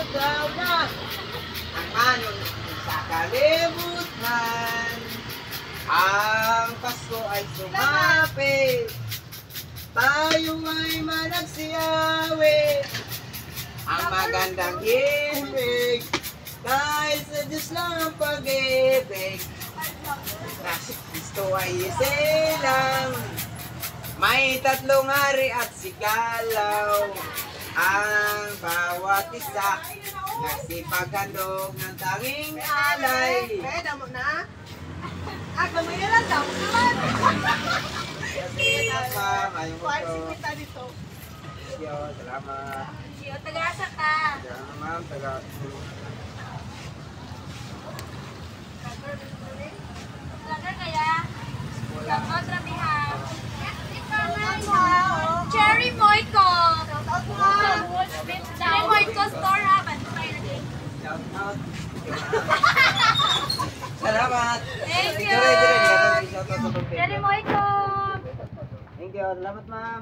ikaw na ang anong sa kalibutan. Ang Pasko ay sumapit, tayo ay managsiyawi. Ang magandang ibig, dahil sa Diyos lang ang pag-ibig. Kasi Kristo ay isilang, may tatlong hari at sigalaw. Ang bawat isa nagsipaghandog ng tanging alay. Kaya damo na? Gamay na lang daw. Ayun kita dito. salamat. Taga-asa ka. Salamat ma'am, Vlogger kaya? Salamat, Rabihan. Cherry Moiko. Cherry Moiko store ha. Bantay lagi. Salamat. Thank you. Cherry Moiko. Thank you. Salamat ma'am.